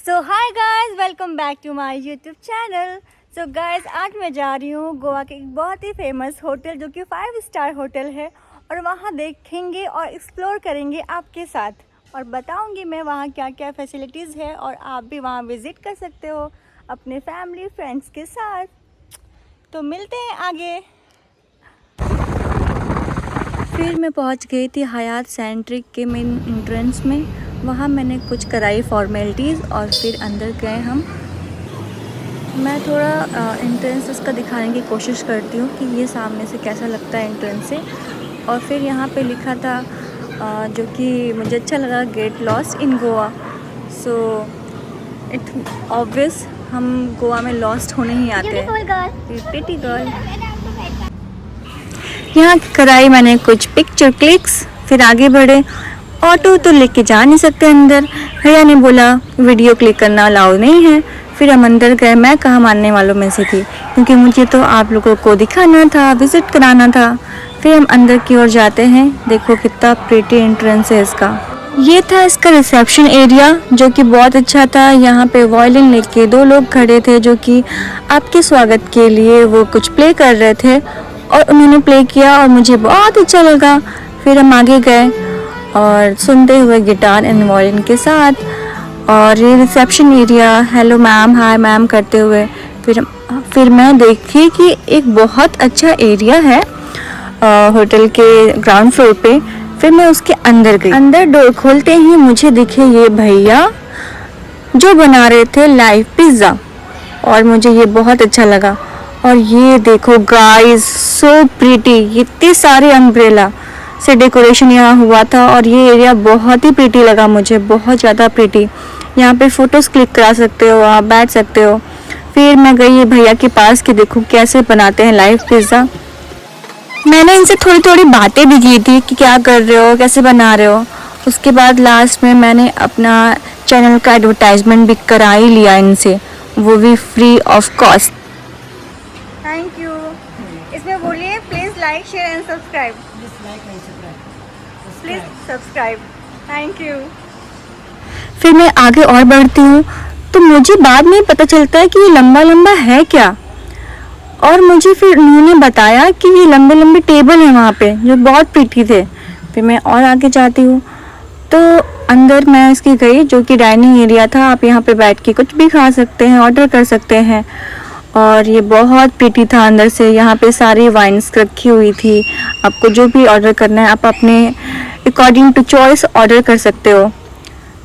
So hi guys, welcome back to my YouTube channel. So guys, आज मैं जा रही हूँ गोवा के एक बहुत ही फेमस होटल जो कि 5 स्टार होटल है, और वहाँ देखेंगे और एक्सप्लोर करेंगे आपके साथ, और बताऊँगी मैं वहाँ क्या क्या फैसिलिटीज़ है, और आप भी वहाँ विज़िट कर सकते हो अपने फैमिली फ्रेंड्स के साथ। तो मिलते हैं आगे। फिर मैं पहुँच गई थी हयात सेंट्रिक के मेन एंट्रेंस में। वहाँ मैंने कुछ कराई फॉर्मेलिटीज़ और फिर अंदर गए हम। मैं थोड़ा एंट्रेंस इसका दिखाने की कोशिश करती हूँ कि ये सामने से कैसा लगता है एंट्रेंस से। और फिर यहाँ पे लिखा था जो कि मुझे अच्छा लगा, get lost in Goa. So it obvious हम गोवा में लॉस्ट होने ही आते हैं। Pretty girl. यहाँ कराई मैंने कुछ पिक्चर क्लिक्स, फिर आगे बढ़े। ऑटो तो लेके जा नहीं सकते अंदर, भैया ने बोला वीडियो क्लिक करना अलाउ नहीं है। फिर हम अंदर गए। मैं कहाँ मानने वालों में से थी, क्योंकि मुझे तो आप लोगों को दिखाना था, विज़िट कराना था। फिर हम अंदर की ओर जाते हैं। देखो कितना प्रिटी एंट्रेंस है इसका। ये था इसका रिसेप्शन एरिया, जो कि बहुत अच्छा था। यहाँ पे वायलिन लेके 2 लोग खड़े थे, जो कि आपके स्वागत के लिए वो कुछ प्ले कर रहे थे, और उन्होंने प्ले किया और मुझे बहुत अच्छा लगा। फिर हम आगे गए और सुनते हुए गिटार एंड वायलिन के साथ, और ये reception area, hello ma'am, hi ma'am करते हुए। फिर मैं देखी कि एक बहुत अच्छा एरिया है होटल के ग्राउंड फ्लोर पे। फिर मैं उसके अंदर गई। अंदर डोर खोलते ही मुझे दिखे ये भैया जो बना रहे थे लाइव पिज़्ज़ा, और मुझे ये बहुत अच्छा लगा। और ये देखो गाइस, सो प्रीटी, इतने सारे अम्ब्रेला से डेकोरेशन यहाँ हुआ था, और ये एरिया बहुत ही प्रीटी लगा मुझे, बहुत ज़्यादा प्रीटी। यहाँ पे फ़ोटोज़ क्लिक करा सकते हो, आप बैठ सकते हो। फिर मैं गई ये भैया के पास कि देखो कैसे बनाते हैं लाइव पिज़्ज़ा। मैंने इनसे थोड़ी थोड़ी बातें भी की थी कि क्या कर रहे हो, कैसे बना रहे हो। उसके बाद लास्ट में मैंने अपना चैनल का एडवर्टाइजमेंट भी करा ही लिया इनसे, वो भी free of cost. Thank you. इसमें बोलिए please like share and subscribe. Please subscribe, thank you. फिर मैं आगे और बढ़ती हूँ तो मुझे बाद में पता चलता है कि ये लंबा लंबा है क्या, और मुझे फिर उन्होंने बताया कि ये लंबे लंबे टेबल हैं वहाँ पे, जो बहुत प्रीटी थे। फिर मैं और आगे जाती हूँ तो अंदर मैं इसकी गई, जो कि डाइनिंग एरिया था। आप यहाँ पे बैठ के कुछ भी खा सकते हैं, ऑर्डर कर सकते हैं, और ये बहुत प्रीटी था अंदर से। यहाँ पे सारी वाइन्स रखी हुई थी। आपको जो भी ऑर्डर करना है आप अपने अकॉर्डिंग टू चॉइस ऑर्डर कर सकते हो।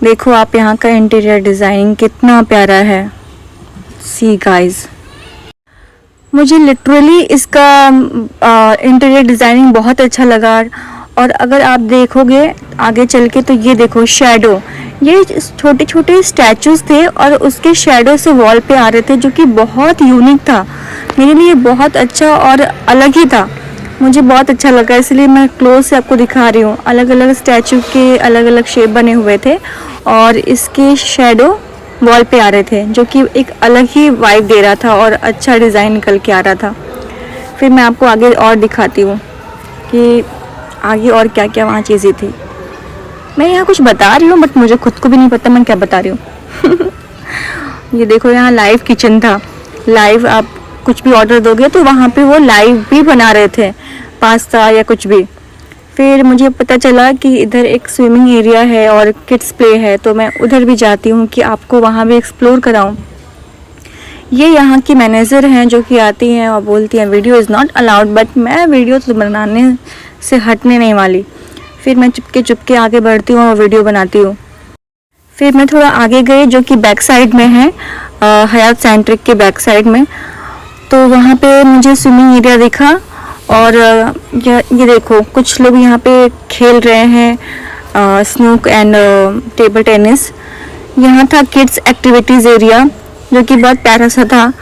देखो आप यहाँ का इंटीरियर डिज़ाइनिंग कितना प्यारा है। सी गाइस, मुझे लिटरली इसका इंटीरियर डिज़ाइनिंग बहुत अच्छा लगा। और अगर आप देखोगे आगे चल के तो ये देखो शैडो, ये छोटे छोटे स्टैचूज़ थे और उसके शैडो से वॉल पे आ रहे थे, जो कि बहुत यूनिक था। मेरे लिए बहुत अच्छा और अलग ही था, मुझे बहुत अच्छा लगा, इसलिए मैं क्लोज से आपको दिखा रही हूँ। अलग अलग स्टैचू के अलग अलग शेप बने हुए थे, और इसके शैडो वॉल पे आ रहे थे, जो कि एक अलग ही वाइब दे रहा था और अच्छा डिज़ाइन निकल के आ रहा था। फिर मैं आपको आगे और दिखाती हूँ कि आगे और क्या क्या वहाँ चीज़ें थी। मैं यहाँ कुछ बता रही हूँ बट मुझे खुद को भी नहीं पता मैं क्या बता रही हूँ। ये देखो यहाँ लाइव किचन था। लाइव आप कुछ भी ऑर्डर दोगे तो वहाँ पे वो लाइव भी बना रहे थे, पास्ता या कुछ भी। फिर मुझे पता चला कि इधर एक स्विमिंग एरिया है और किड्स प्ले है, तो मैं उधर भी जाती हूँ कि आपको वहाँ भी एक्सप्लोर कराऊँ। ये यहाँ की मैनेजर हैं जो कि आती हैं और बोलती हैं video is not allowed, but मैं वीडियो तो बनाने से हटने नहीं वाली। फिर मैं चुपके आगे बढ़ती हूँ और वीडियो बनाती हूँ। फिर मैं थोड़ा आगे गई, जो कि बैक साइड में है, हयात सेंट्रिक के बैक साइड में। तो वहाँ पे मुझे स्विमिंग एरिया दिखा, और ये देखो कुछ लोग यहाँ पे खेल रहे हैं स्नूक एंड टेबल टेनिस। यहाँ था किड्स एक्टिविटीज़ एरिया, जो कि बहुत प्यारा सा था।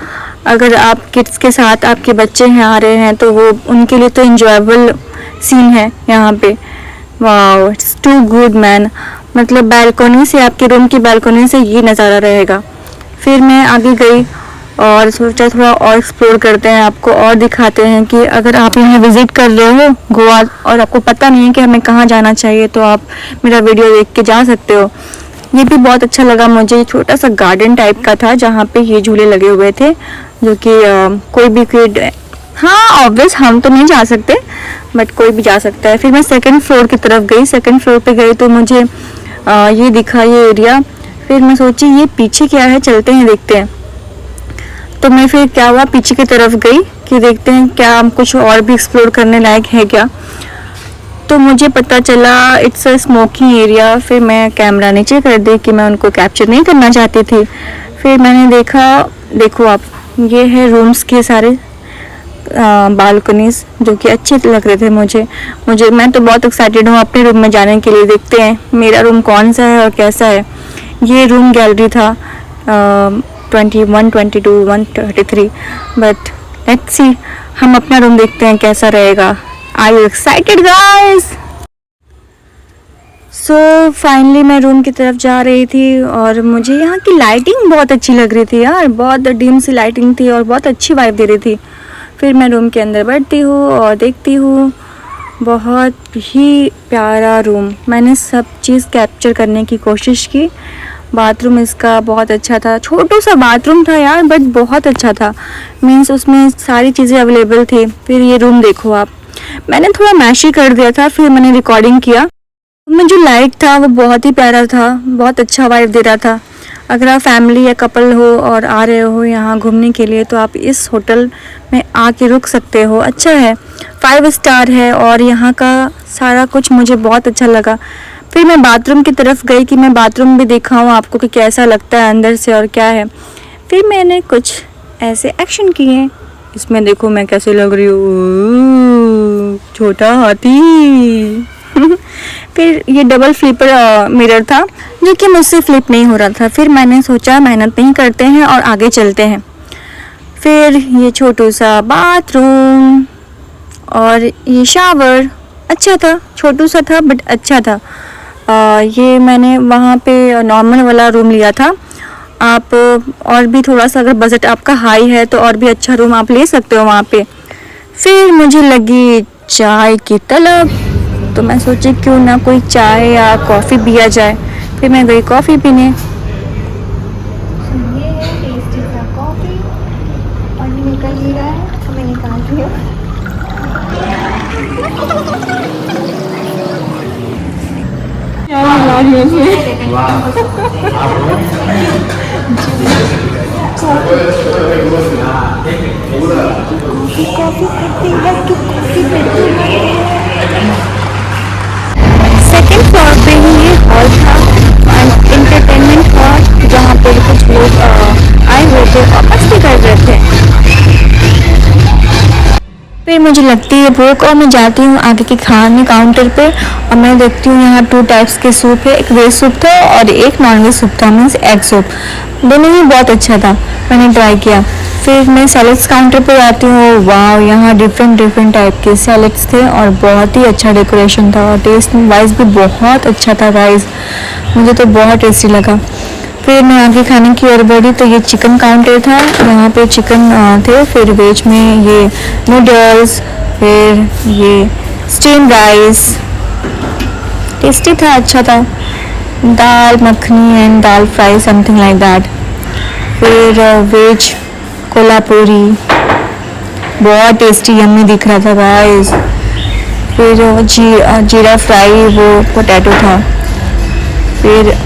अगर आप किड्स के साथ आपके बच्चे हैं आ रहे हैं तो वो उनके लिए तो इंजॉयबल सीन है यहाँ पे। Wow, it's too good man, मतलब बैल्कोनी से, आपके रूम की बैल्कोनी से ये नज़ारा रहेगा। फिर मैं आगे गई और सोचा थोड़ा और एक्सप्लोर करते हैं, आपको और दिखाते हैं कि अगर आप यहाँ विज़िट कर रहे हो गोवा और आपको पता नहीं है कि हमें कहाँ जाना चाहिए, तो आप मेरा वीडियो देख के जा सकते हो। ये भी बहुत अच्छा लगा मुझे। छोटा सा गार्डन टाइप का था जहाँ पे ये झूले लगे हुए थे, जो कि कोई भी किड, हाँ ऑब्वियस हम तो नहीं जा सकते बट कोई भी जा सकता है। फिर मैं सेकंड फ्लोर की तरफ गई। सेकंड फ्लोर पे गई तो मुझे ये दिखा ये एरिया। फिर मैं सोची ये पीछे क्या है, चलते हैं देखते हैं। तो मैं फिर क्या हुआ, पीछे की तरफ गई कि देखते हैं क्या कुछ और भी एक्सप्लोर करने लायक है क्या। तो मुझे पता चला इट्स अ स्मोकिंग एरिया। फिर मैं कैमरा नीचे कर दी कि मैं उनको कैप्चर नहीं करना चाहती थी। फिर मैंने देखा, देखो आप, ये है रूम्स के सारे बालकनीज जो कि अच्छे लग रहे थे मुझे मैं तो बहुत एक्साइटेड हूँ अपने रूम में जाने के लिए। देखते हैं मेरा रूम कौन सा है और कैसा है। ये रूम गैलरी था 21, 22, 133, बट लेट्स सी, हम अपना रूम देखते हैं कैसा रहेगा। Are you excited guys? So finally मैं रूम की तरफ जा रही थी और मुझे यहाँ की लाइटिंग बहुत अच्छी लग रही थी यार, बहुत डिम सी लाइटिंग थी और बहुत अच्छी वाइब दे रही थी। फिर मैं रूम के अंदर बैठती हूँ और देखती हूँ, बहुत ही प्यारा रूम। मैंने सब चीज़ कैप्चर करने की कोशिश की। बाथरूम इसका बहुत अच्छा था, छोटा सा बाथरूम था यार बट बहुत अच्छा था, मीन्स उसमें सारी चीज़ें अवेलेबल थी। फिर ये रूम देखो आप, मैंने थोड़ा मैशी कर दिया था, फिर मैंने रिकॉर्डिंग किया। में जो लाइट था वो बहुत ही प्यारा था, बहुत अच्छा वाइब दे रहा था। अगर आप फैमिली या कपल हो और आ रहे हो यहाँ घूमने के लिए तो आप इस होटल में आके रुक सकते हो। अच्छा है, 5 स्टार है और यहाँ का सारा कुछ मुझे बहुत अच्छा लगा। फिर मैं बाथरूम की तरफ गई कि मैं बाथरूम भी दिखाऊँ आपको कि कैसा लगता है अंदर से और क्या है। फिर मैंने कुछ ऐसे एक्शन किए। इसमें देखो मैं कैसे लग रही हूँ, छोटा हाथी। फिर ये डबल फ्लिपर मिरर था जो कि मुझसे फ्लिप नहीं हो रहा था। फिर मैंने सोचा मेहनत नहीं करते हैं और आगे चलते हैं। फिर ये छोटू सा बाथरूम और ये शावर अच्छा था, छोटू सा था बट अच्छा था। ये मैंने वहाँ पे नॉर्मल वाला रूम लिया था। आप और भी थोड़ा सा अगर बजट आपका हाई है तो और भी अच्छा रूम आप ले सकते हो वहाँ पे। फिर मुझे लगी चाय की तलब, तो मैं सोची क्यों ना कोई चाय या कॉफ़ी पिया जाए। फिर मैं गई कॉफ़ी पीने। ये है टेस्टी सा कॉफ़ी और निकल ही रहा है तो मैं निकाल रही हूँ। क्या मिला रही है कॉफ़ी पीती है कि कॉफ़ी पीती है। सेकेंड फ्लोर पे ही ये हॉल था, एंटरटेनमेंट हॉल, जहाँ पे कुछ लोग आए हुए थे और मस्ती कर रहे थे। फिर मुझे लगती है भूख और मैं जाती हूँ आगे के खाने काउंटर पे और मैं देखती हूँ यहाँ 2 टाइप्स के सूप है, एक वेज सूप था और एक नॉन वेज सूप था, मीन्स एग सूप। दोनों ही बहुत अच्छा था, मैंने ट्राई किया। फिर मैं सैलड्स काउंटर पे जाती हूँ। वाह, यहाँ डिफरेंट टाइप के सैलड्स थे और बहुत ही अच्छा डेकोरेशन था और टेस्ट वाइज भी बहुत अच्छा था गाइस, मुझे तो बहुत टेस्टी लगा। फिर मैं आगे खाने की ओर बढ़ी तो ये चिकन काउंटर था, यहाँ पे चिकन थे। फिर वेज में ये नूडल्स, फिर ये स्टीम राइस, टेस्टी था, अच्छा था। Dal makhani and dal fry something like that. फिर वेज कोल्हापुरी, बहुत टेस्टी यम्मी दिख रहा था गाइस। फिर जीरा फ्राई वो पोटैटो था। फिर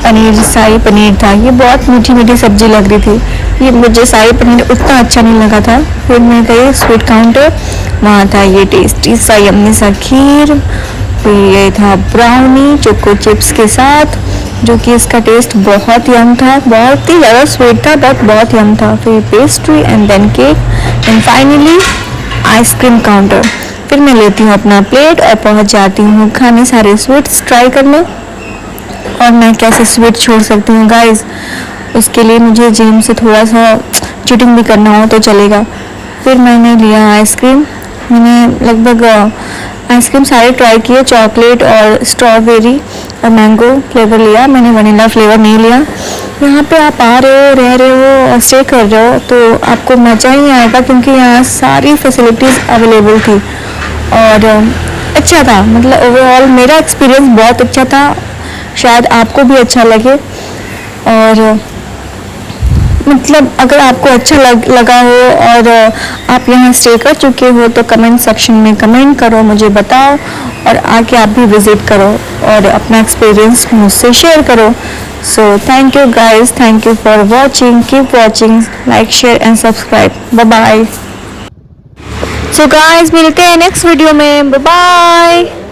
पनीर, शाही पनीर था, ये बहुत मीठी सब्जी लग रही थी। ये मुझे शाही पनीर उतना अच्छा नहीं लगा था। फिर मैं गई स्वीट काउंटर, वहाँ था ये टेस्टी सा यम्मी सा खीर। फिर ये था ब्राउनी चोको चिप्स के साथ, जो कि इसका टेस्ट बहुत यम था, बहुत ही ज़्यादा स्वीट था बट बहुत यम था। फिर pastry and then cake and finally ice cream counter. फिर मैं लेती हूँ अपना प्लेट और पहुँच जाती हूँ खाने सारे स्वीट्स ट्राई करने। और मैं कैसे स्वीट छोड़ सकती हूँ गाइस, उसके लिए मुझे जिम से थोड़ा सा चीटिंग भी करना हो तो चलेगा। फिर मैंने लिया आइसक्रीम, मैंने लगभग आइसक्रीम सारे ट्राई किए, चॉकलेट और स्ट्रॉबेरी और मैंगो फ्लेवर लिया, मैंने वनीला फ्लेवर नहीं लिया। यहाँ पे आप आ रहे हो, रह रहे हो और स्टे कर रहे हो तो आपको मज़ा ही आएगा, क्योंकि यहाँ सारी फैसिलिटीज़ अवेलेबल थी और अच्छा था। मतलब ओवरऑल मेरा एक्सपीरियंस बहुत अच्छा था। शायद आपको भी अच्छा लगे। और मतलब अगर आपको अच्छा लगा हो और आप यहाँ स्टे कर चुके हो तो कमेंट सेक्शन में कमेंट करो, मुझे बताओ और आके आप भी विज़िट करो और अपना एक्सपीरियंस मुझसे शेयर करो। So thank you guys, thank you for watching, keep watching, like share and subscribe, bye bye. So guys मिलते हैं नेक्स्ट वीडियो में, बाय बाय।